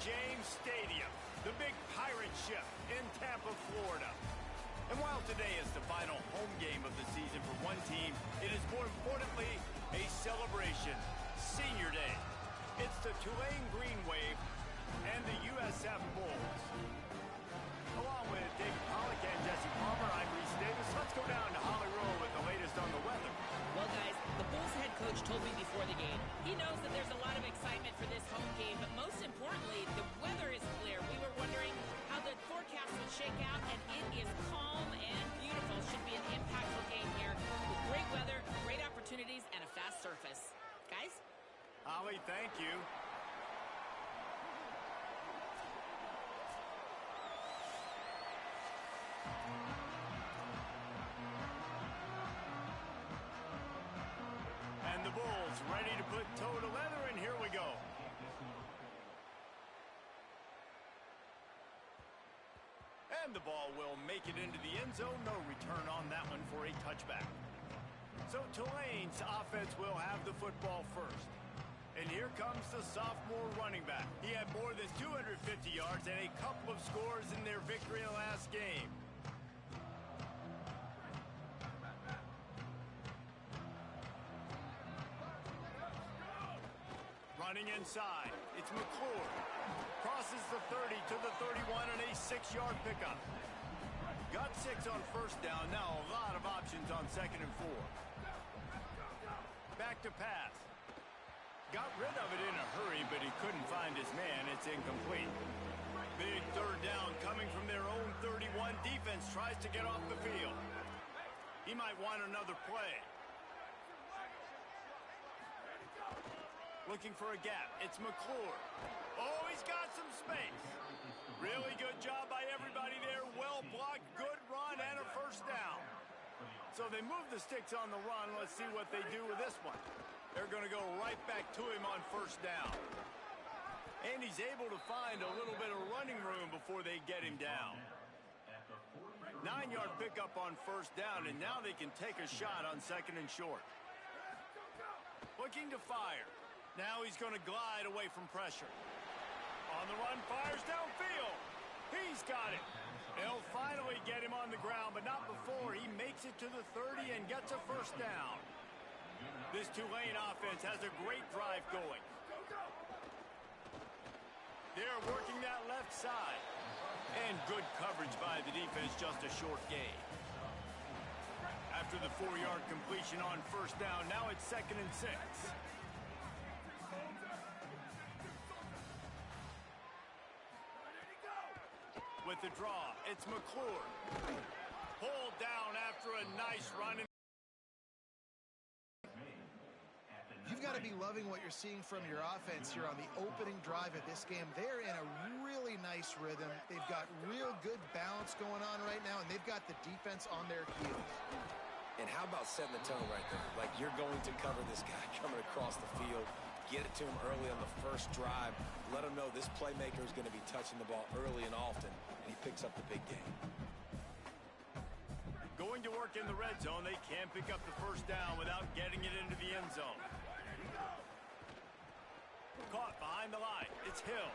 James Stadium, the big pirate ship in Tampa, Florida. And while today is the final home game of the season for one team, it is more importantly a celebration, Senior Day. It's the Tulane Green Wave and the USF Bulls. Along with David Pollack and Jesse Palmer, I'm Reese Davis. Let's go down to Hollywood with the latest on the weather. Well, guys, the Bulls head coach told me before the game, he knows that there's a lot of excitement for this home game, but most importantly, the weather is clear. We were wondering how the forecast would shake out, and it is calm and beautiful. Should be an impactful game here with great weather, great opportunities, and a fast surface. Guys? Holly, thank you. And the Bulls ready to put toe to leather, and here we go. And the ball will make it into the end zone. No return on that one for a touchback. So Tulane's offense will have the football first. And here comes the sophomore running back. He had more than 250 yards and a couple of scores in their victory in the last game. Running inside, it's McClure. Crosses the 30 to the 31 and a 6-yard pickup. Got 6 on first down. Now a lot of options on 2nd and 4. Back to pass. Got rid of it in a hurry, but he couldn't find his man. It's incomplete. Big third down coming from their own 31. Defense tries to get off the field. He might want another play. Looking for a gap. It's McClure. Oh, he's got some space. Really good job by everybody there. Well blocked, good run, and a first down. So they move the sticks on the run. Let's see what they do with this one. They're going to go right back to him on first down. And he's able to find a little bit of running room before they get him down. 9-yard pickup on first down, and now they can take a shot on 2nd and short. Looking to fire. Now he's going to glide away from pressure. On the run, fires downfield. He's got it. They'll finally get him on the ground, but not before he makes it to the 30 and gets a first down. This Tulane offense has a great drive going. They're working that left side. And good coverage by the defense, just a short gain. After the 4-yard completion on first down, now it's 2nd and 6. With the draw, it's McClure. Pulled down after a nice run. You've got to be loving what you're seeing from your offense here on the opening drive of this game. They're in a really nice rhythm. They've got real good balance going on right now, and they've got the defense on their heels. And how about setting the tone right there? Like, you're going to cover this guy coming across the field. Get it to him early on the first drive. Let him know this playmaker is going to be touching the ball early and often, and he picks up the big game. Going to work in the red zone. They can't pick up the first down without getting it into the end zone. Caught behind the line. It's Hill.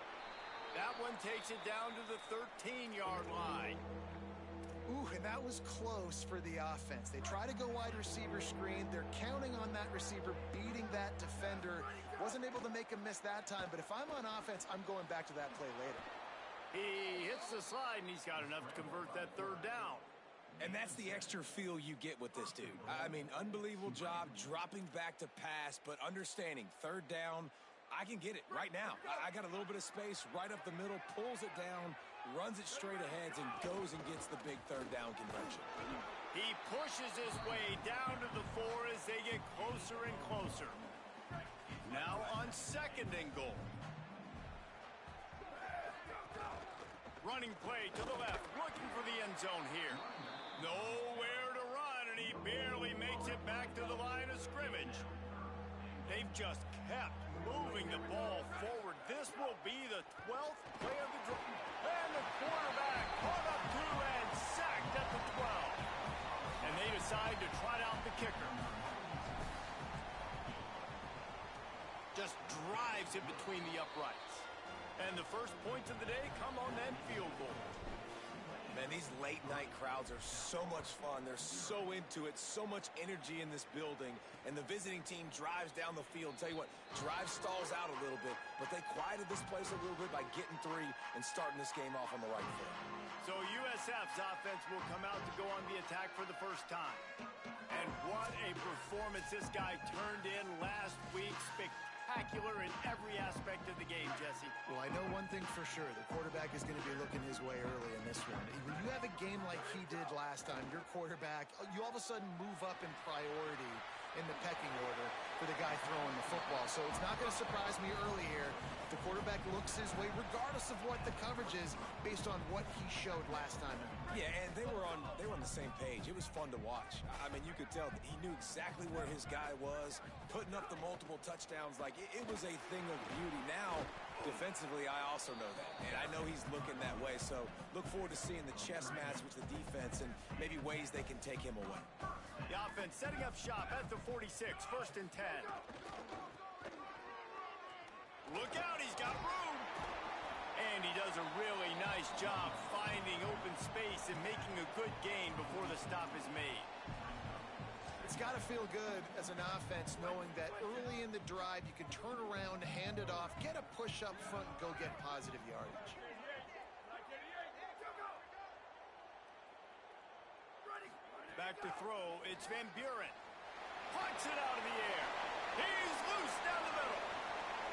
That one takes it down to the 13-yard line. Ooh, and that was close for the offense. They try to go wide receiver screen. They're counting on that receiver beating that defender. Wasn't able to make him miss that time, but if I'm on offense, I'm going back to that play later. He hits the slide, and he's got enough to convert that third down. And that's the extra feel you get with this dude. I mean, unbelievable job dropping back to pass, but understanding third down, I can get it right now. I got a little bit of space right up the middle, pulls it down, runs it straight ahead, and goes and gets the big third down conversion. He pushes his way down to the 4 as they get closer and closer. Now on 2nd and goal. Running play to the left, looking for the end zone here. Nowhere to run, and he barely makes it back to the line of scrimmage. They've just kept moving the ball forward. This will be the 12th play of the drive. And the quarterback caught up to and sacked at the 12. And they decide to trot out the kicker. Just drives it between the uprights. And the first points of the day come on that field goal. Man, these late-night crowds are so much fun. They're so into it, so much energy in this building. And the visiting team drives down the field. Tell you what, drive stalls out a little bit, but they quieted this place a little bit by getting 3 and starting this game off on the right foot. So USF's offense will come out to go on the attack for the first time. And what a performance this guy turned in last week. Spectacular in every aspect of the game, Jesse. Well, I know one thing for sure. The quarterback is going to be looking his way early in this one. When you have a game like he did last time, your quarterback, you all of a sudden move up in priority in the pecking order for the guy throwing the football. So it's not going to surprise me early here if the quarterback looks his way, regardless of what the coverage is, based on what he showed last time. Yeah, and they were on the same page. It was fun to watch. I mean, you could tell that he knew exactly where his guy was, putting up the multiple touchdowns. Like, it was a thing of beauty. Now, defensively, I also know that, and I know he's looking that way. So look forward to seeing the chess match with the defense and maybe ways they can take him away. The offense setting up shop at the 46, 1st and 10. Look out, he's got room. And he does a really nice job finding open space and making a good gain before the stop is made. It's got to feel good as an offense knowing that early in the drive you can turn around, hand it off, get a push up front, and go get positive yardage. Back to throw, it's Van Buren. Punts it out of the air. He's loose down the middle.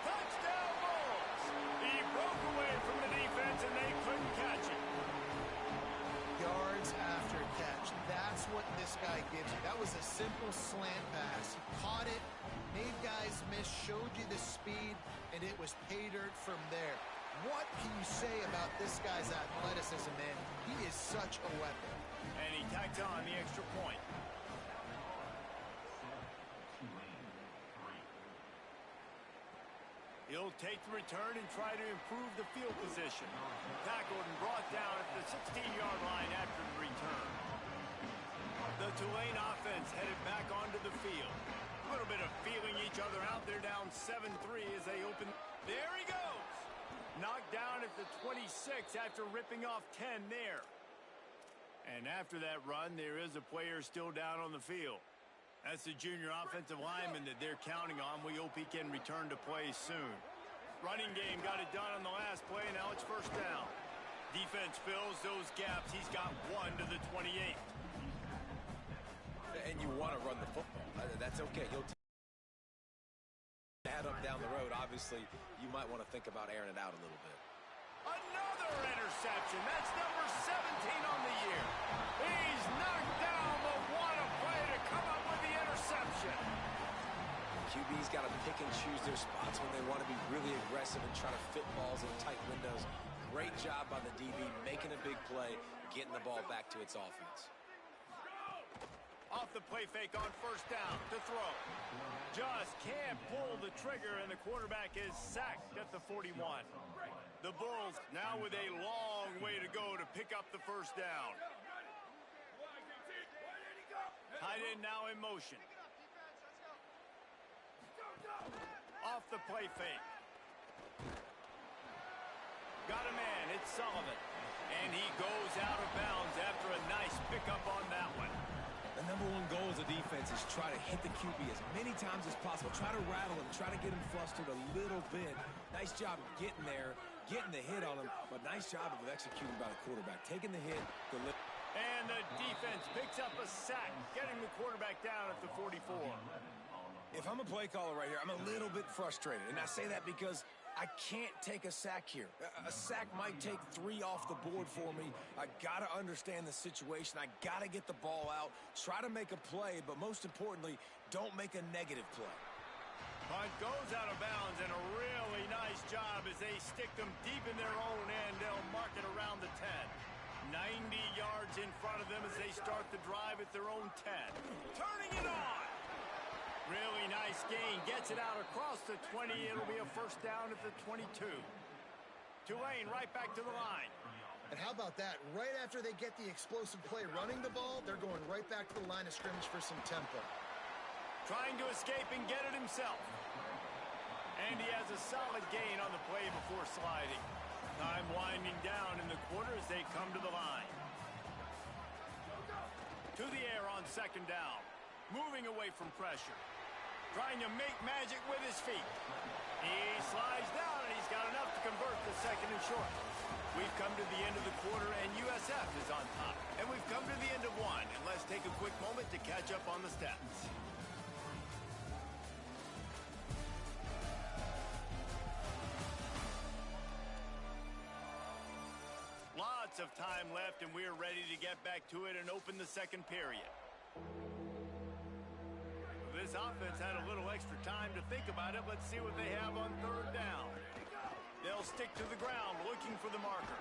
Touchdown Bulls. He broke away from the defense and they couldn't catch him. Yards after catch. That's what this guy gives you. That was a simple slant pass. He caught it, made guys miss, showed you the speed, and it was pay dirt from there. What can you say about this guy's athleticism, man? He is such a weapon. And he tacked on the extra point. He'll take the return and try to improve the field position. Tackled and brought down at the 16-yard line after the return. The Tulane offense headed back onto the field. A little bit of feeling each other out. They're down 7-3 as they open. There he goes. Knocked down at the 26 after ripping off 10 there. And after that run, there is a player still down on the field. That's the junior offensive lineman that they're counting on. We hope he can return to play soon. Running game got it done on the last play, and now it's 1st down. Defense fills those gaps. He's got 1 to the 28. And you want to run the football. That's okay. You'll head up down the road. Obviously, you might want to think about airing it out a little bit. Another interception. That's number 17 on the year. He's knocked down, but what a play to come up with the interception. QB's got to pick and choose their spots when they want to be really aggressive and try to fit balls in tight windows. Great job by the DB making a big play, getting the ball back to its offense. Off the play fake on 1st down to throw. Just can't pull the trigger, and the quarterback is sacked at the 41. The Bulls now with a long way to go to pick up the 1st down. Tight end now in motion. Off the play fake. Got a man, it's Sullivan. And he goes out of bounds after a nice pickup on that one. The number one goal as a defense is try to hit the QB as many times as possible. Try to rattle him, try to get him flustered a little bit. Nice job of getting there, getting the hit on him, but nice job of executing by the quarterback. Taking the hit, and the defense picks up a sack, getting the quarterback down at the 44. If I'm a play caller right here, I'm a little bit frustrated. And I say that because I can't take a sack here. A sack might take 3 off the board for me. I got to understand the situation. I got to get the ball out, try to make a play, but most importantly, don't make a negative play. Punt goes out of bounds, and a really nice job as they stick them deep in their own end. They'll mark it around the 10. 90 yards in front of them as they start the drive at their own 10. Turning it on. Really nice gain. Gets it out across the 20. It'll be a 1st down at the 22. Tulane right back to the line. And how about that? Right after they get the explosive play running the ball, they're going right back to the line of scrimmage for some tempo. Trying to escape and get it himself. And he has a solid gain on the play before sliding. Time winding down in the quarter as they come to the line. To the air on second down. Moving away from pressure. Trying to make magic with his feet. He slides down, and he's got enough to convert the second and short. We've come to the end of the quarter, and USF is on top. And we've come to the end of one. And let's take a quick moment to catch up on the stats. Lots of time left, and we're ready to get back to it and open the second period. This offense had a little extra time to think about it. Let's see what they have on third down. They'll stick to the ground looking for the marker.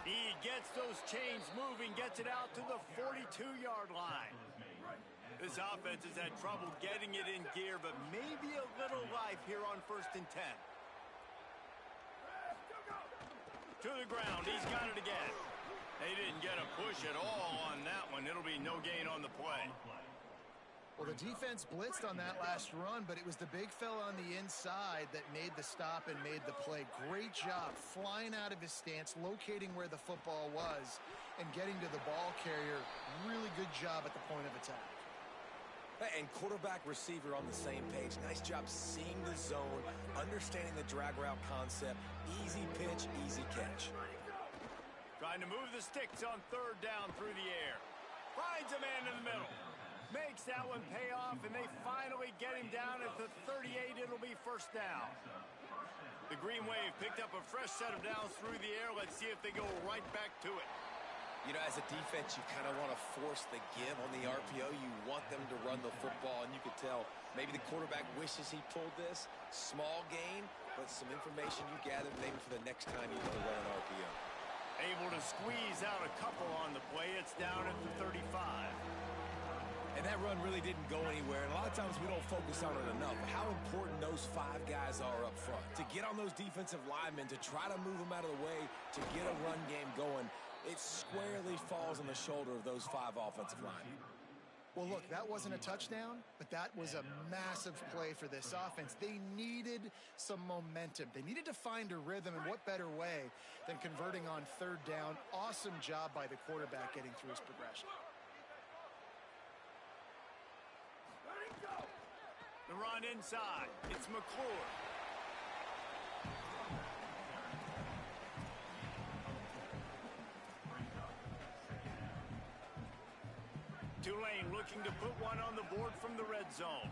He gets those chains moving, gets it out to the 42-yard line. This offense has had trouble getting it in gear, but maybe a little life here on 1st and 10. To the ground, he's got it again. They didn't get a push at all on that one. It'll be no gain on the play. Well, the defense blitzed on that last run, but it was the big fella on the inside that made the stop and made the play. Great job flying out of his stance, locating where the football was, and getting to the ball carrier. Really good job at the point of attack. And quarterback receiver on the same page. Nice job seeing the zone, understanding the drag route concept. Easy pitch, easy catch. Trying to move the sticks on third down through the air. Finds a man in the middle. Makes that one pay off, and they finally get him down at the 38. It'll be first down. The Green Wave picked up a fresh set of downs through the air. Let's see if they go right back to it. You know, as a defense, you kind of want to force the give on the RPO. You want them to run the football, and you could tell maybe the quarterback wishes he pulled this. Small gain, but some information you gathered maybe for the next time you want to run an RPO. Able to squeeze out a couple on the play. It's down at the 35. And that run really didn't go anywhere. And a lot of times we don't focus on it enough. But how important those 5 guys are up front. To get on those defensive linemen, to try to move them out of the way, to get a run game going, it squarely falls on the shoulder of those 5 offensive linemen. Well, look, that wasn't a touchdown, but that was a massive play for this offense. They needed some momentum. They needed to find a rhythm, and what better way than converting on third down. Awesome job by the quarterback getting through his progression. The run inside. It's McClure. Tulane looking to put one on the board from the red zone.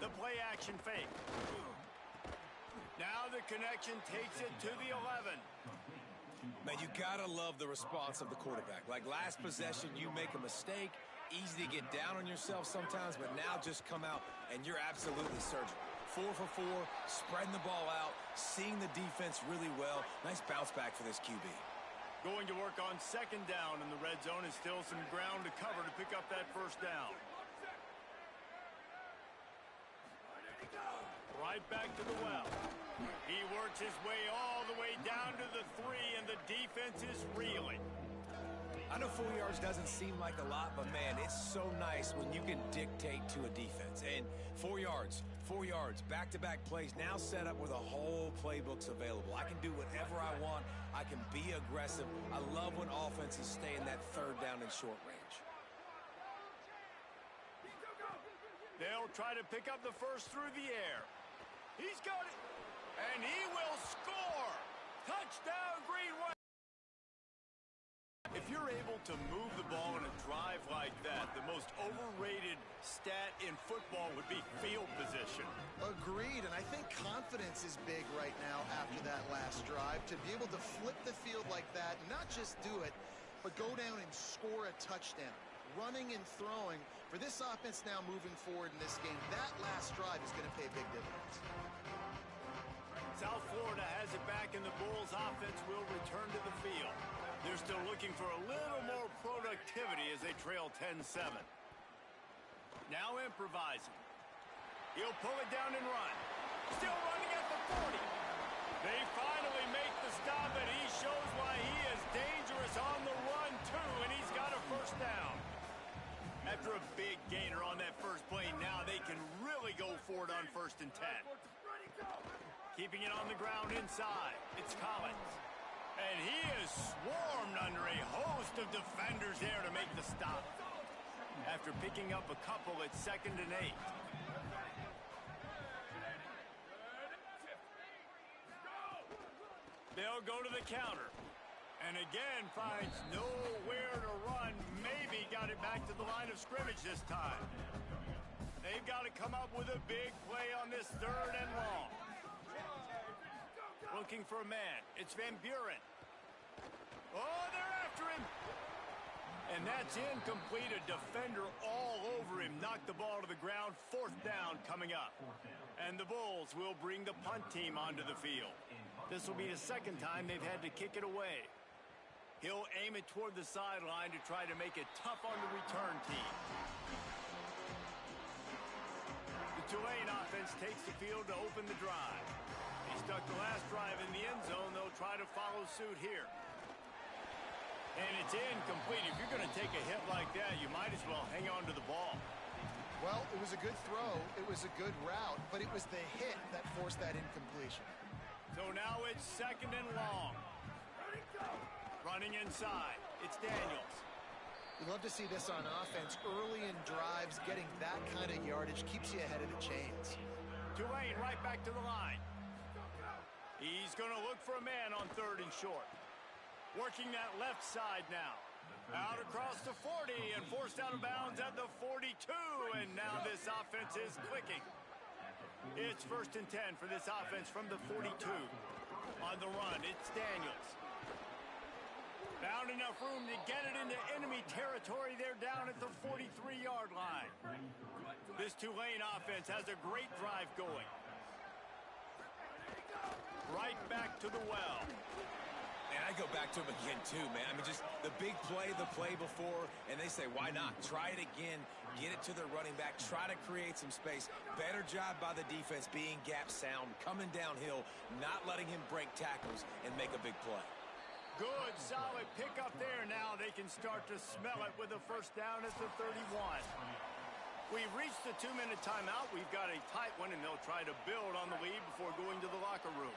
The play action fake. Now the connection takes it to the 11. Man, you gotta love the response of the quarterback. Like last possession, you make a mistake. Easy to get down on yourself sometimes, but now just come out and you're absolutely surgical. 4 for 4, spreading the ball out, seeing the defense really well. Nice bounce back for this QB. Going to work on second down in the red zone, and still some ground to cover to pick up that first down. Right back to the well. He works his way all the way down to the 3, and the defense is reeling. I know 4 yards doesn't seem like a lot, but man, it's so nice when you can dictate to a defense. And 4 yards, back-to-back plays now set up where the whole playbook's available. I can do whatever I want. I can be aggressive. I love when offenses stay in that third down and short range. They'll try to pick up the first through the air. He's got it, and he will score. Touchdown, Green Wave. If you're able to move the ball in a drive like that, the most overrated stat in football would be field position. Agreed, and I think confidence is big right now after that last drive. To be able to flip the field like that, not just do it, but go down and score a touchdown. Running and throwing, for this offense now moving forward in this game, that last drive is going to pay big dividends. South Florida has it back, and the Bulls offense will return to the field. They're still looking for a little more productivity as they trail 10-7. Now improvising. He'll pull it down and run. Still running at the 40. They finally make the stop, and he shows why he is dangerous on the run, too, and he's got a first down. At After a big gainer on that first play, now they can really go for it on 1st and 10. Keeping it on the ground inside. It's Collins. And he is swarmed under a host of defenders there to make the stop. After picking up a couple, it's 2nd and 8. They'll go to the counter. And again, finds nowhere to run. Maybe got it back to the line of scrimmage this time. They've got to come up with a big play on this 3rd and long. Looking for a man. It's Van Buren. Oh, they're after him. And that's incomplete. A defender all over him. Knocked the ball to the ground. 4th down coming up. And the Bulls will bring the punt team onto the field. This will be the 2nd time they've had to kick it away. He'll aim it toward the sideline to try to make it tough on the return team. The Tulane offense takes the field to open the drive. He stuck the last drive in the end zone. They'll try to follow suit here. And it's incomplete. If you're going to take a hit like that, you might as well hang on to the ball. Well, it was a good throw. It was a good route, but it was the hit that forced that incompletion. So now it's 2nd and long. Running inside. It's Daniels. You love to see this on offense. Early in drives, getting that kind of yardage keeps you ahead of the chains. Tulane right back to the line. He's going to look for a man on 3rd and short. Working that left side now. Out across the 40 and forced out of bounds at the 42. And now this offense is clicking. It's 1st and 10 for this offense from the 42. On the run, it's Daniels. Found enough room to get it into enemy territory. They're down at the 43-yard line. This Tulane offense has a great drive going. Right back to the well. And I go back to him again, too, man. I mean, just the big play, the play before, and they say, why not? Try it again. Get it to their running back. Try to create some space. Better job by the defense being gap sound, coming downhill, not letting him break tackles and make a big play. Good, solid pickup there. Now they can start to smell it with a 1st down at the 31. We've reached the 2-minute timeout. We've got a tight one, and they'll try to build on the lead before going to the locker room.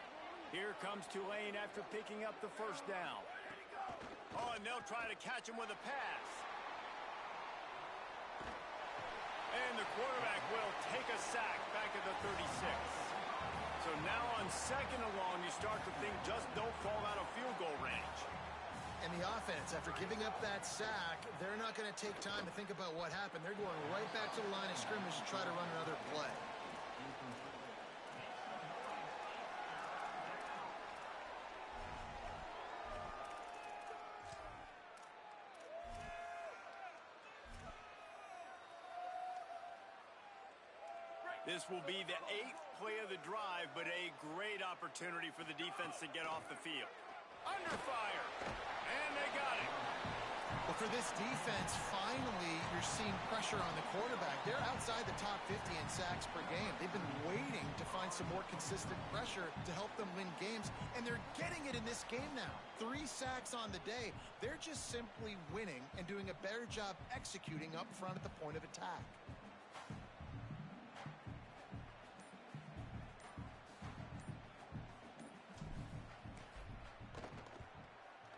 Here comes Tulane after picking up the 1st down. Oh, and they'll try to catch him with a pass. And the quarterback will take a sack back at the 36. So now on 2nd and long, you start to think just don't fall out of field goal range. And the offense, after giving up that sack, they're not going to take time to think about what happened. They're going right back to the line of scrimmage to try to run another play. This will be the 8th play of the drive, but a great opportunity for the defense to get off the field. Under fire, and they got it. Well, for this defense, finally, you're seeing pressure on the quarterback. They're outside the top 50 in sacks per game. They've been waiting to find some more consistent pressure to help them win games, and they're getting it in this game now. 3 sacks on the day. They're just simply winning and doing a better job executing up front at the point of attack.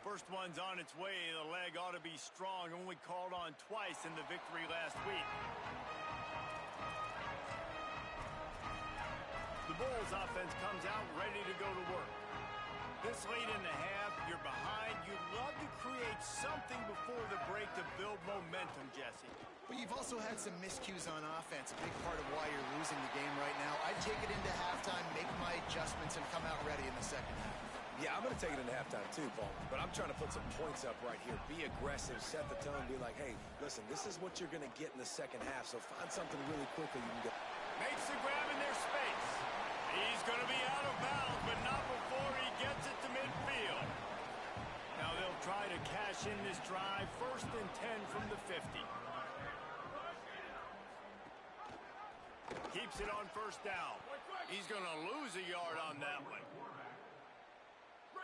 First one's on its way. The leg ought to be strong. Only called on twice in the victory last week. The Bulls offense comes out ready to go to work. This late in the half, you're behind. You'd love to create something before the break to build momentum, Jesse. But you've also had some miscues on offense, a big part of why you're losing the game right now. I'd take it into halftime, make my adjustments, and come out ready in the second half. Yeah, I'm going to take it into halftime too, Paul. But I'm trying to put some points up right here. Be aggressive, set the tone, be like, hey, listen, this is what you're going to get in the second half, so find something really quickly you can get. Makes the grab in their space. He's going to be out of bounds, but not before he gets it to midfield. Now they'll try to cash in this drive. 1st and 10 from the 50. Keeps it on 1st down. He's going to lose a yard on that one.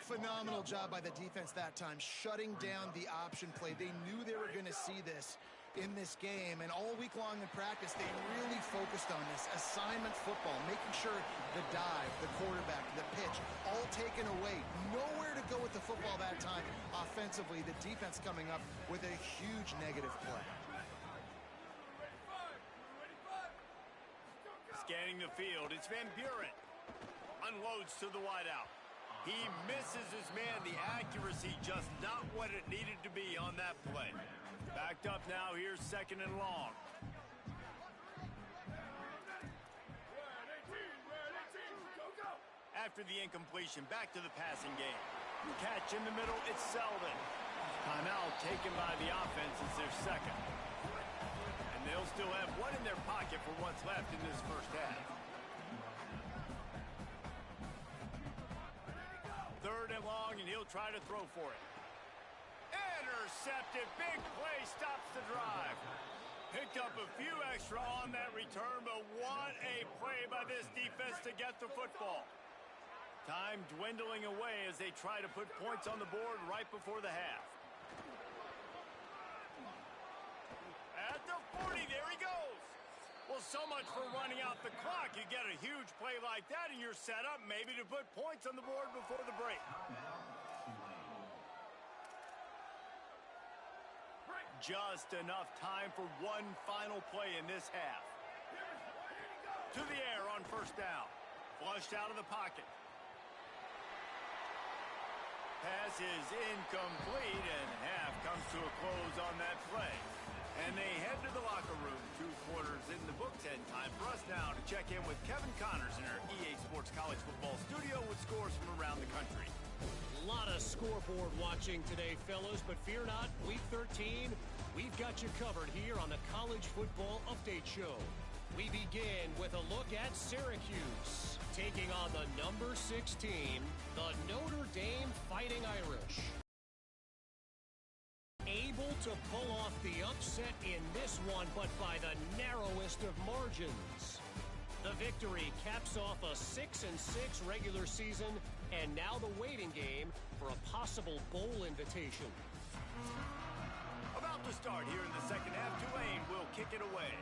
Phenomenal job by the defense that time, shutting down the option play. They knew they were going to see this, in this game, and all week long in practice, they really focused on this assignment football, making sure the dive, the quarterback, the pitch, all taken away. Nowhere to go with the football that time. Offensively, the defense coming up with a huge negative play. Scanning the field, it's Van Buren. Unloads to the wideout. He misses his man. The accuracy just not what it needed to be on that play. Backed up now. Here's 2nd and long. After the incompletion, back to the passing game. Catch in the middle, it's Selden. Timeout taken by the offense as their 2nd. And they'll still have one in their pocket for what's left in this first half. 3rd and long, and he'll try to throw for it. Intercepted. Big play stops the drive. Picked up a few extra on that return, but what a play by this defense to get the football. Time dwindling away as they try to put points on the board right before the half. At the 40, there he goes. Well, so much for running out the clock. You get a huge play like that, and you're set up maybe to put points on the board before the break. Just enough time for one final play in this half. To the air on 1st down. Flushed out of the pocket. Pass is incomplete, and half comes to a close on that play. And they head to the locker room. 2 quarters in the books, and time for us now to check in with Kevin Connors in our EA Sports College Football Studio with scores from around the country. A lot of scoreboard watching today, fellas, but fear not, Week 13, we've got you covered here on the College Football Update Show. We begin with a look at Syracuse, taking on the number 16, the Notre Dame Fighting Irish. Able to pull off the upset in this one, but by the narrowest of margins. The victory caps off a 6-6 regular season, and now the waiting game for a possible bowl invitation. About to start here in the second half. Tulane will kick it away.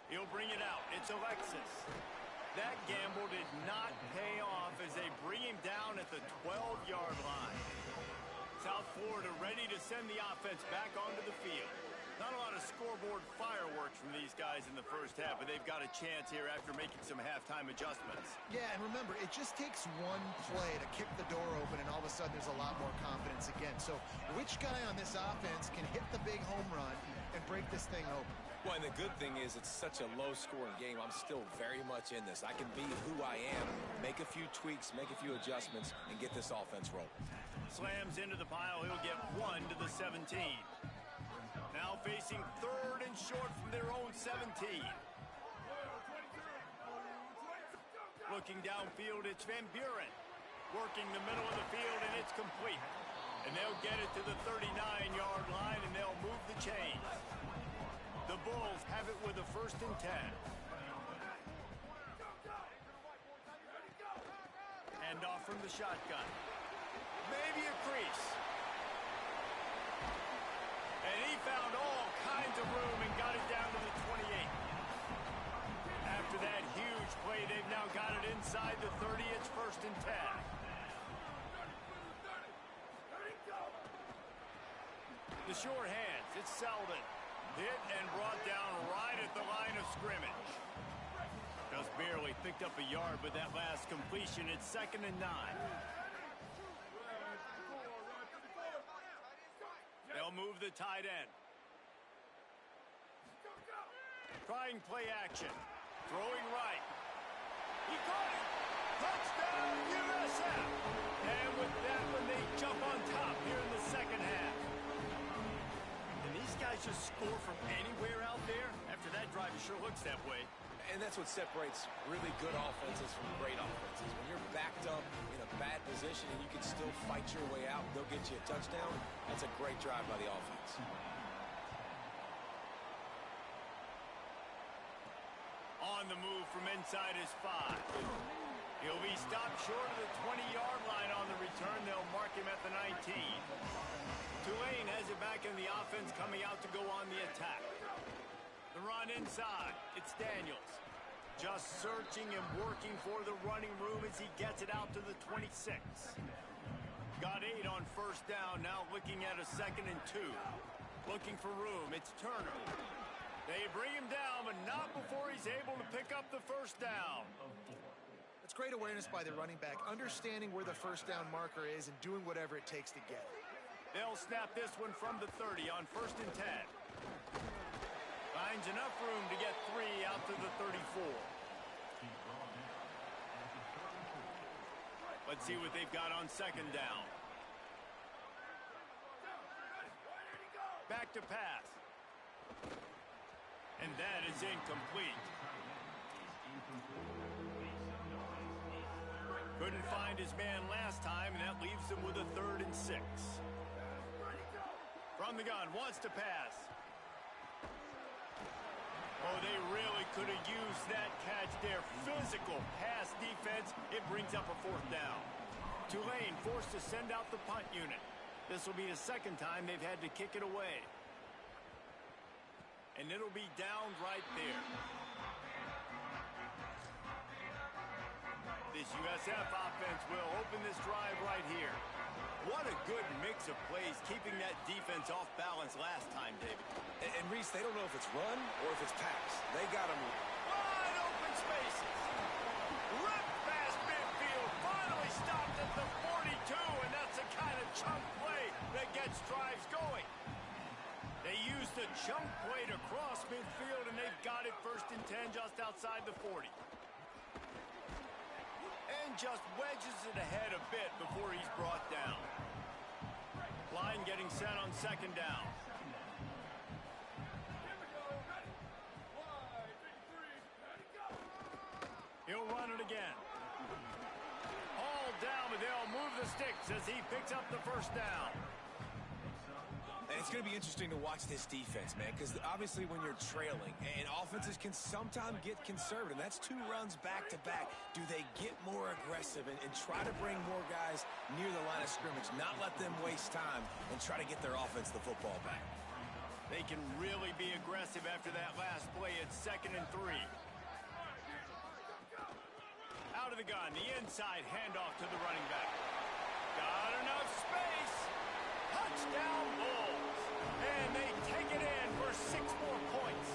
He'll bring it out. It's Alexis. That gamble did not pay off as they bring him down at the 12-yard line. South Florida ready to send the offense back onto the field. Not a lot of scoreboard fireworks from these guys in the first half, but they've got a chance here after making some halftime adjustments. Yeah, and remember, it just takes one play to kick the door open, and all of a sudden there's a lot more confidence again. So which guy on this offense can hit the big home run and break this thing open? Well, and the good thing is it's such a low-scoring game. I'm still very much in this. I can be who I am, make a few tweaks, make a few adjustments, and get this offense rolling. Slams into the pile. He'll get 1 to the 17. Now facing 3rd and short from their own 17. Looking downfield, it's Van Buren. Working the middle of the field, and it's complete. And they'll get it to the 39-yard line, and they'll move the chains. The Bulls have it with a 1st and 10. Hand off from the shotgun. Maybe a crease. And he found all kinds of room and got it down to the 28. After that huge play, they've now got it inside the 30. It's 1st and 10. The short hands, it's Selden. Hit and brought down right at the line of scrimmage. Just barely picked up a yard with that last completion. It's 2nd and 9. They'll move the tight end. Trying play action. Throwing right. He caught it. Touchdown, USF. And with that one, they jump on top here in the second half. And these guys just score from anywhere out there. After that drive, it sure looks that way. And that's what separates really good offenses from great offenses. When you're backed up in a bad position and you can still fight your way out, they'll get you a touchdown. That's a great drive by the offense. On the move from inside his 5. He'll be stopped short of the 20-yard line on the return. They'll quarterback and the offense coming out to go on the attack. The run inside. It's Daniels. Just searching and working for the running room as he gets it out to the 26. Got 8 on first down. Now looking at a 2nd and 2. Looking for room. It's Turner. They bring him down, but not before he's able to pick up the first down. That's great awareness by the running back, understanding where the first down marker is and doing whatever it takes to get it. They'll snap this one from the 30 on 1st and 10. Finds enough room to get 3 out to the 34. Let's see what they've got on 2nd down. Back to pass. And that is incomplete. Couldn't find his man last time, and that leaves him with a 3rd and 6. From the gun, wants to pass. Oh, they really could have used that catch there. Physical pass defense. It brings up a 4th down. Tulane forced to send out the punt unit. This will be the 2nd time they've had to kick it away. And it'll be down right there. This USF offense will open this drive right here. What a good mix of plays, keeping that defense off balance last time, David. And Reese, they don't know if it's run or if it's pass. They got him wide open spaces. Ripped past midfield. Finally stopped at the 42, and that's the kind of chunk play that gets drives going. They used a chunk play to cross midfield, and they've got it 1st and 10 just outside the 40. And just wedges it ahead a bit before he's brought down. Line getting set on 2nd down. He'll run it again. Hauled down, but they'll move the sticks as he picks up the 1st down. And it's going to be interesting to watch this defense, man, because obviously when you're trailing, and offenses can sometimes get conservative. That's 2 runs back-to-back. Do they get more aggressive and try to bring more guys near the line of scrimmage, not let them waste time, and try to get their offense the football back? They can really be aggressive after that last play. It's 2nd and 3. Out of the gun, the inside handoff to the running back. Got enough space. Touchdown Bulls. And they take it in for 6 more points.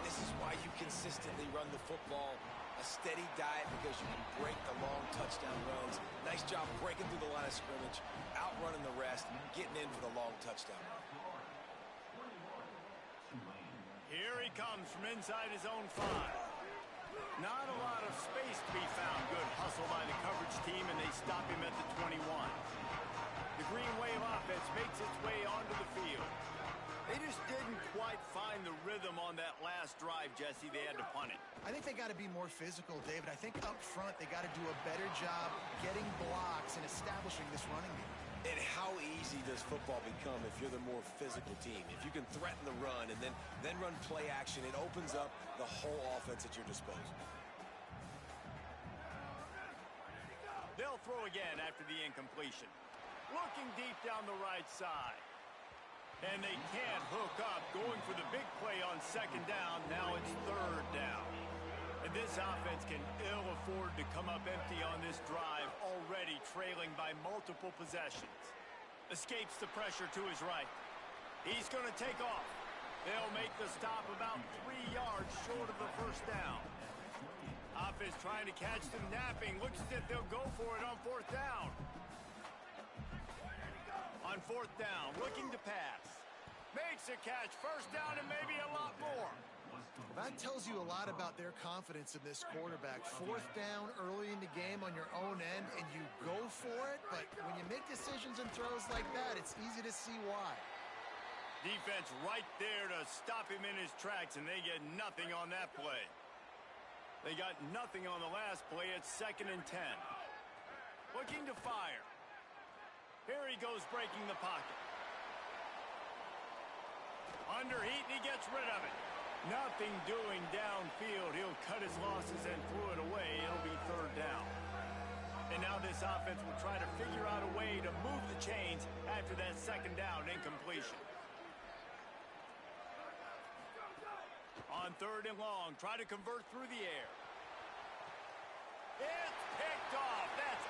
This is why you consistently run the football, a steady diet, because you can break the long touchdown runs. Nice job breaking through the line of scrimmage, outrunning the rest, getting in for the long touchdown run. Here he comes from inside his own 5. Not a lot of space to be found. Good hustle by the coverage team, and they stop him at the 21. The Green Wave offense makes its way onto the field. They just didn't quite find the rhythm on that last drive, Jesse. They had to punt it. I think they got to be more physical, David. I think up front they got to do a better job getting blocks and establishing this running game. And how easy does football become if you're the more physical team? If you can threaten the run and then run play action, it opens up the whole offense at your disposal. They'll throw again after the incompletion. Looking deep down the right side. And they can't hook up. Going for the big play on 2nd down. Now it's 3rd down. And this offense can ill afford to come up empty on this drive, already trailing by multiple possessions. Escapes the pressure to his right. He's going to take off. They'll make the stop about 3 yards short of the 1st down. Offense trying to catch them napping. Looks as if they'll go for it on 4th down. On 4th down, looking to pass. Makes a catch. 1st down and maybe a lot more. That tells you a lot about their confidence in this quarterback. 4th down early in the game on your own end, and you go for it, but when you make decisions and throws like that, it's easy to see why. Defense right there to stop him in his tracks, and they get nothing on that play. They got nothing on the last play. It's 2nd and 10. Looking to fire. Here he goes breaking the pocket. Under heat, and he gets rid of it. Nothing doing downfield. He'll cut his losses and throw it away. It'll be 3rd down. And now this offense will try to figure out a way to move the chains after that second down incompletion. On third and long, try to convert through the air. It's picked off. That's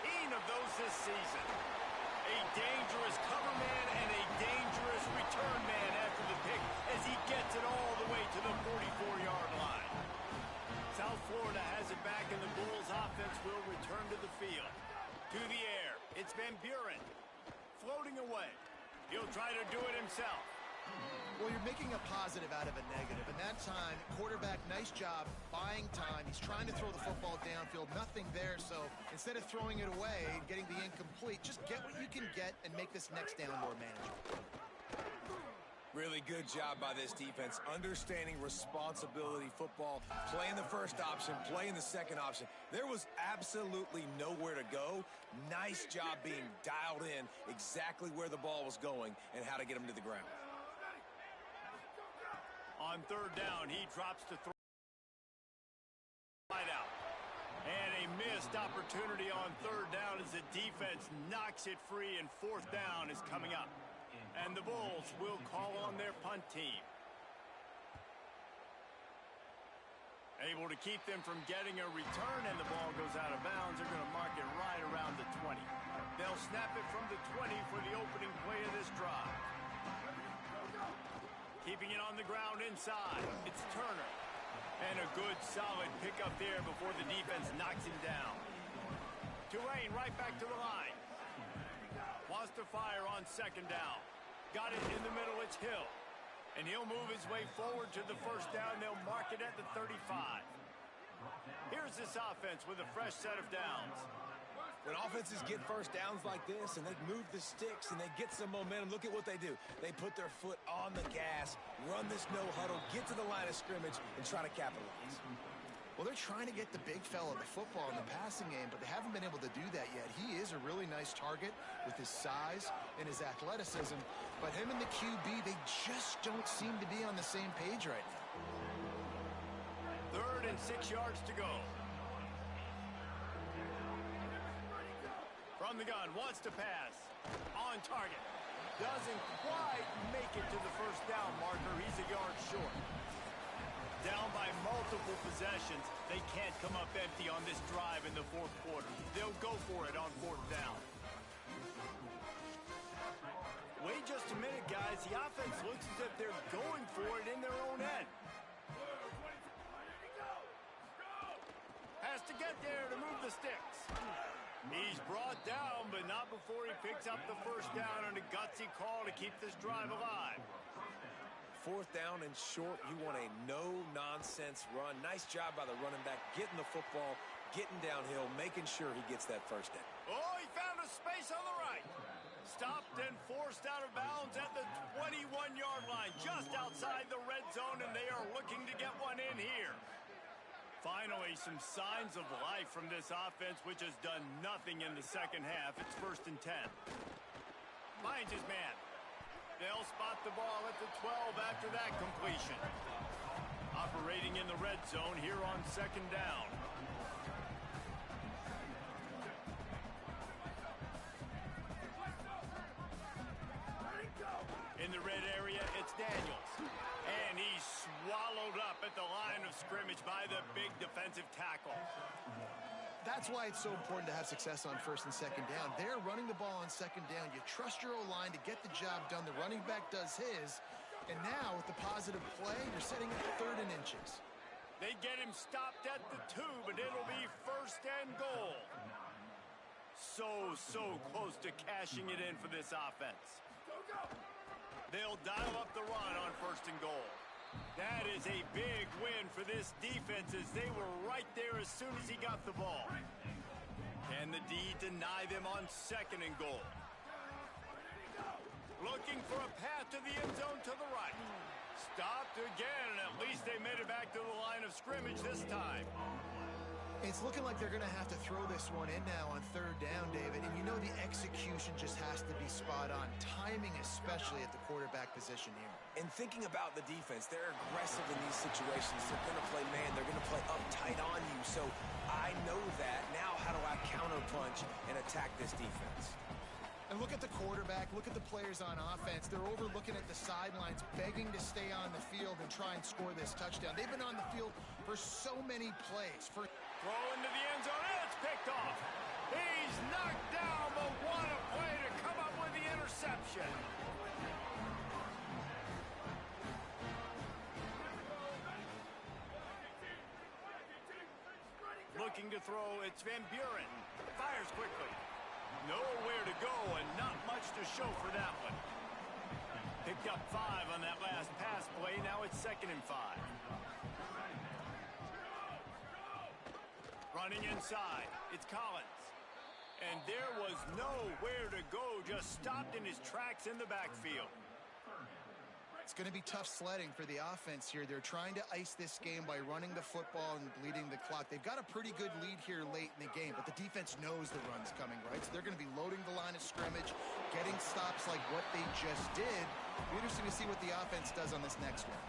18 of those this season. A dangerous cover man and a dangerous return man after the pick as he gets it all the way to the 44-yard line. South Florida has it back, and the Bulls offense will return to the field. To the air, it's Van Buren. Floating away. He'll try to do it himself. Well, you're making a positive out of a negative. And that time, quarterback, nice job buying time. He's trying to throw the football downfield. Nothing there. So instead of throwing it away and getting the incomplete, just get what you can get and make this next down more manageable. Really good job by this defense, understanding responsibility football, playing the first option, playing the second option. There was absolutely nowhere to go. Nice job being dialed in exactly where the ball was going and how to get him to the ground. On third down, he drops to throw. Right out. And a missed opportunity on third down as the defense knocks it free, and fourth down is coming up. And the Bulls will call on their punt team. Able to keep them from getting a return, and the ball goes out of bounds. They're going to mark it right around the 20. They'll snap it from the 20 for the opening play of this drive. Keeping it on the ground inside. It's Turner. And a good, solid pickup there before the defense knocks him down. Tulane right back to the line. Wants to fire on second down. Got it in the middle. It's Hill. And he'll move his way forward to the first down. They'll mark it at the 35. Here's this offense with a fresh set of downs. When offenses get first downs like this and they move the sticks and they get some momentum, look at what they do. They put their foot on the gas, run this no huddle, get to the line of scrimmage, and try to capitalize. Well, they're trying to get the big fella the football in the passing game, but they haven't been able to do that yet. He is a really nice target with his size and his athleticism, but him and the QB, they just don't seem to be on the same page right now. 3rd and 6 yards to go. From the gun, wants to pass. On target. Doesn't quite make it to the first down marker. He's a yard short. Down by multiple possessions. They can't come up empty on this drive in the fourth quarter. They'll go for it on fourth down. Wait just a minute, guys. The offense looks as if they're going for it in their own end. Has to get there to move the sticks. He's brought down, but not before he picks up the first down on a gutsy call to keep this drive alive. Fourth down and short, you want a no-nonsense run. Nice job by the running back, getting the football, getting downhill, making sure he gets that first down. Oh, he found a space on the right. Stopped and forced out of bounds at the 21-yard line, just outside the red zone, and they are looking to get one in here. Finally, some signs of life from this offense, which has done nothing in the second half. It's 1st and 10. Finds his man. They'll spot the ball at the 12 after that completion. Operating in the red zone here on second down. In the red area, it's Daniels. And he's swallowed up at the line of scrimmage by the big defensive tackle. That's why it's so important to have success on 1st and 2nd down. They're running the ball on 2nd down. You trust your O-line to get the job done. The running back does his. And now, with the positive play, you're setting up 3rd and inches. They get him stopped at the 2, but it'll be 1st and goal. So close to cashing it in for this offense. They'll dial up the run on 1st and goal. That is a big win for this defense as they were right there as soon as he got the ball. Can the D deny them on 2nd and goal? Looking for a path to the end zone to the right. Stopped again, and at least they made it back to the line of scrimmage this time. It's looking like they're going to have to throw this one in now on third down, David. And you know the execution just has to be spot on. Timing especially at the quarterback position here. And thinking about the defense, they're aggressive in these situations. They're going to play man. They're going to play uptight on you. So I know that. Now how do I counterpunch and attack this defense? And look at the quarterback. Look at the players on offense. They're overlooking at the sidelines, begging to stay on the field and try and score this touchdown. They've been on the field for so many plays. Throw into the end zone, and it's picked off. He's knocked down, but what a play to come up with the interception. Looking to throw, it's Van Buren. Fires quickly. Nowhere to go and not much to show for that one. Picked up 5 on that last pass play. Now it's 2nd and 5. Running inside, it's Collins. And there was nowhere to go, just stopped in his tracks in the backfield. It's going to be tough sledding for the offense here. They're trying to ice this game by running the football and bleeding the clock. They've got a pretty good lead here late in the game, but the defense knows the run's coming, right? So they're going to be loading the line of scrimmage, getting stops like what they just did. It'll be interesting to see what the offense does on this next one.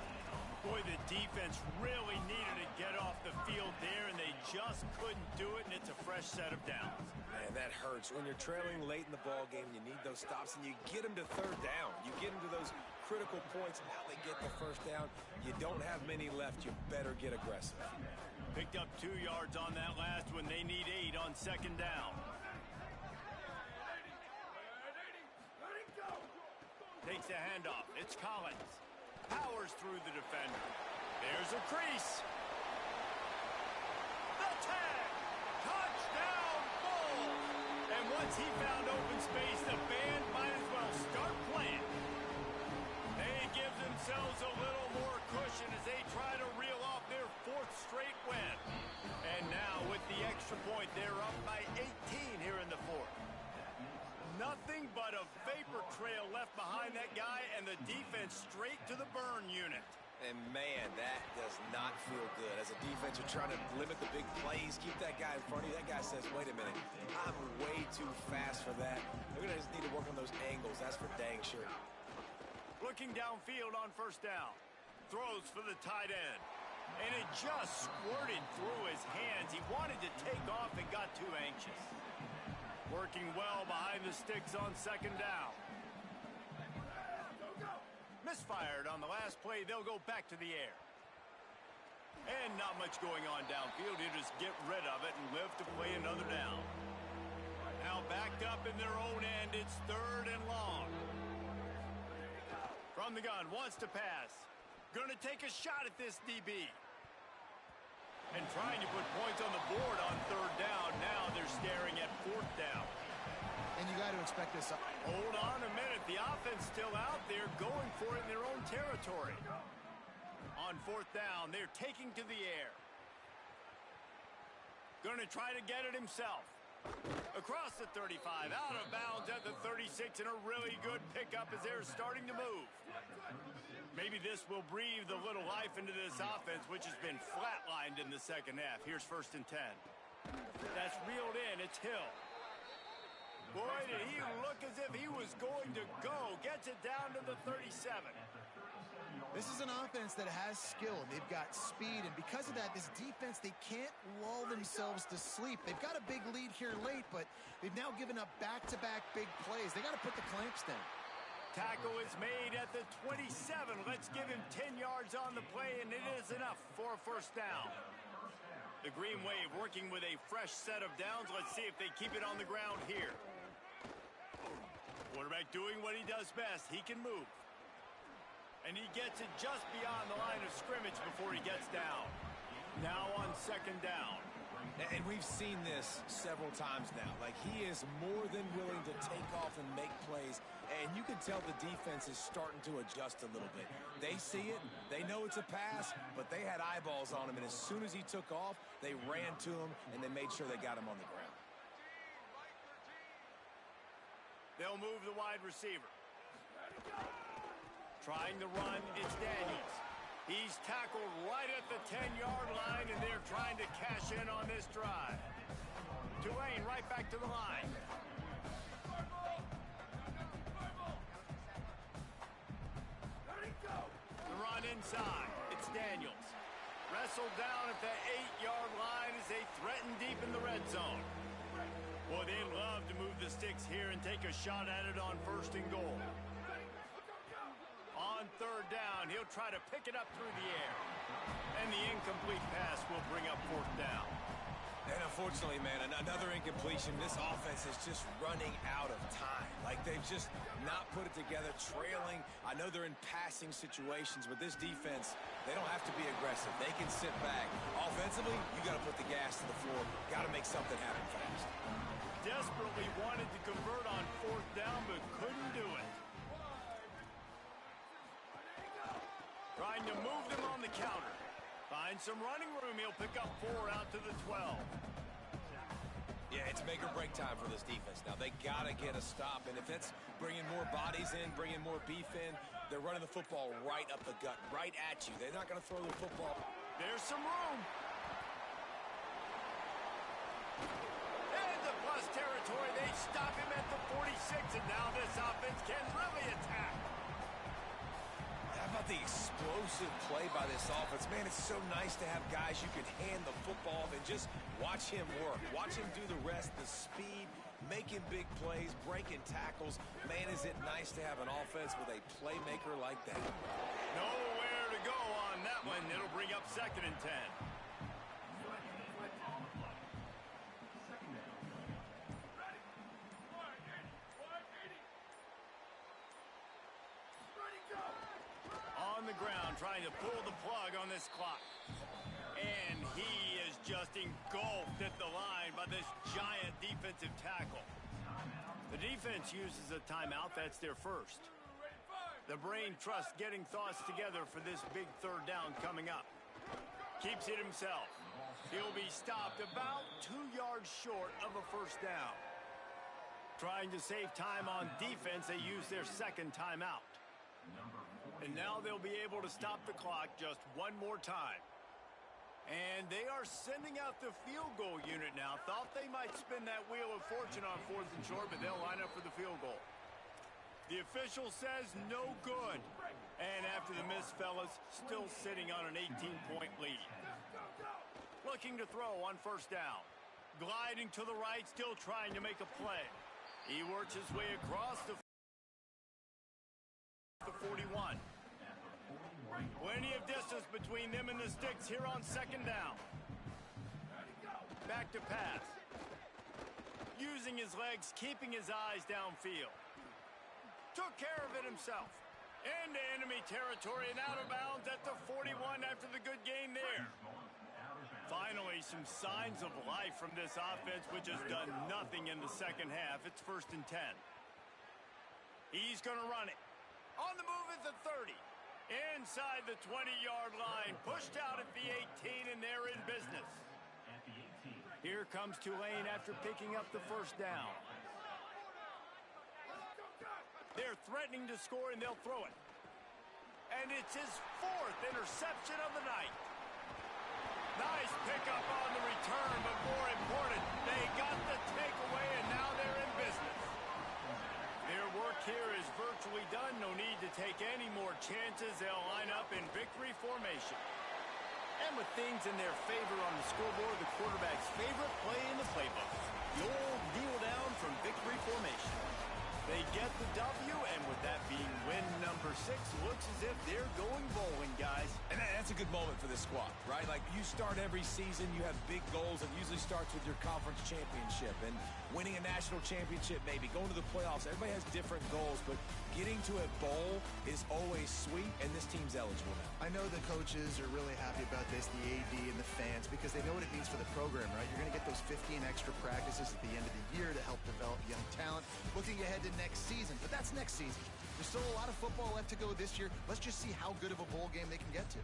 Boy, the defense really needed to get off the field there, and they just couldn't do it, and it's a fresh set of downs. Man, that hurts. When you're trailing late in the ball game, you need those stops, and you get them to third down. You get them to those critical points, and now they get the first down. You don't have many left. You better get aggressive. Picked up 2 yards on that last one. They need 8 on 2nd down. Takes a handoff. It's Collins. Powers through the defender. There's a crease. The tag. Touchdown, Bulls. And once he found open space, the band might as well start playing. They give themselves a little more cushion as they try to reel off their 4th straight win. And now with the extra point, they're up by 18 here in the 4th. Nothing but a vapor trail left behind that guy, and the defense straight to the burn unit. And, man, that does not feel good. As a defense, you're trying to limit the big plays, keep that guy in front of you. That guy says, wait a minute, I'm way too fast for that. They're going to just need to work on those angles. That's for dang sure. Looking downfield on 1st down. Throws for the tight end. And it just squirted through his hands. He wanted to take off and got too anxious. Working well behind the sticks on 2nd down. Misfired on the last play. They'll go back to the air. And not much going on downfield. You just get rid of it and live to play another down. Now backed up in their own end. It's 3rd and long. From the gun, wants to pass. Going to take a shot at this DB. And trying to put points on the board on 3rd down. Now they're staring at 4th down. And you got to expect this. Hold on a minute. The offense still out there going for it in their own territory. On 4th down, they're taking to the air. Going to try to get it himself. Across the 35, out of bounds at the 36, and a really good pickup as they're starting to move. Maybe this will breathe a little life into this offense, which has been flatlined in the 2nd half. Here's 1st and 10. That's reeled in. It's Hill. Boy, did he look as if he was going to go. Gets it down to the 37. This is an offense that has skill. They've got speed, and because of that, this defense, they can't lull themselves to sleep. They've got a big lead here late, but they've now given up back-to-back big plays. They got to put the clamps down. Tackle is made at the 27. Let's give him 10 yards on the play, and it is enough for a 1st down. The Green Wave working with a fresh set of downs. Let's see if they keep it on the ground here. Quarterback doing what he does best. He can move. And he gets it just beyond the line of scrimmage before he gets down. Now on 2nd down. And we've seen this several times now. Like, he is more than willing to take off and make plays. And you can tell the defense is starting to adjust a little bit. They see it. They know it's a pass, but they had eyeballs on him. And as soon as he took off, they ran to him, and they made sure they got him on the ground. They'll move the wide receiver. Trying to run, it's Daniels. He's tackled right at the 10-yard line, and they're trying to cash in on this drive. Tulane right back to the line. The run inside. It's Daniels. Wrestled down at the 8-yard line as they threaten deep in the red zone. Boy, they love to move the sticks here and take a shot at it on 1st and goal. On 3rd down, he'll try to pick it up through the air. And the incomplete pass will bring up 4th down. And unfortunately, man, another incompletion. This offense is just running out of time. Like, they've just not put it together, trailing. I know they're in passing situations, but this defense, they don't have to be aggressive. They can sit back. Offensively, you got to put the gas to the floor. Got to make something happen fast. Desperately wanted to convert on 4th down, but couldn't do it. Trying to move them on the counter. Find some running room. He'll pick up 4 out to the 12. Yeah, it's make or break time for this defense. Now, they got to get a stop, and if it's bringing more bodies in, bringing more beef in, they're running the football right up the gut, right at you. They're not going to throw the football. There's some room. And the plus territory. They stop him at the 46, and now this offense can really attack. How about the explosive play by this offense? Man, it's so nice to have guys you can hand the football off and just watch him work. Watch him do the rest, the speed, making big plays, breaking tackles. Man, is it nice to have an offense with a playmaker like that. Nowhere to go on that one. It'll bring up 2nd and 10. On the ground, trying to pull the plug on this clock. And he is just engulfed at the line by this giant defensive tackle. The defense uses a timeout. That's their first. The brain trusts getting thoughts together for this big 3rd down coming up. Keeps it himself. He'll be stopped about 2 yards short of a 1st down. Trying to save time on defense, they use their 2nd timeout. And now they'll be able to stop the clock just one more time. And they are sending out the field goal unit now. Thought they might spin that wheel of fortune on 4th and short, but they'll line up for the field goal. The official says no good. And after the miss, fellas, still sitting on an 18-point lead. Looking to throw on 1st down. Gliding to the right, still trying to make a play. He works his way across the 41. Plenty of distance between them and the sticks here on 2nd down. Back to pass. Using his legs, keeping his eyes downfield. Took care of it himself. Into enemy territory and out of bounds at the 41 after the good gain there. Finally, some signs of life from this offense, which has done nothing in the 2nd half. It's 1st and 10. He's going to run it. On the move at the 30. Inside the 20-yard line. Pushed out at the 18, and they're in business. Here comes Tulane after picking up the 1st down. They're threatening to score, and they'll throw it. And it's his 4th interception of the night. Nice pickup on the return, but more important, they got the takeaway, and now they're in business. Their work here is virtually done. No need to take any more chances. They'll line up in victory formation. And with things in their favor on the scoreboard, the quarterback's favorite play in the playbook, the old kneel down from victory formation. They get the W, and with that being win number 6, looks as if they're going bowling, guys. And that's a good moment for this squad, right? Like, you start every season, you have big goals. It usually starts with your conference championship and winning a national championship, maybe going to the playoffs. Everybody has different goals, but getting to a bowl is always sweet, and this team's eligible now. I know the coaches are really happy about this, the AD and the fans, because they know what it means for the program, right? You're going to get those 15 extra practices at the end of the year to help develop young talent. Looking ahead to next season, but that's next season. There's still a lot of football left to go this year. Let's just see how good of a bowl game they can get to.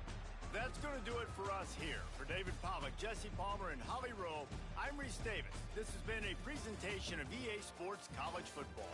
That's going to do it for us here. For David Pollack, Jesse Palmer, and Holly Rowe, I'm Reese Davis. This has been a presentation of EA Sports College Football.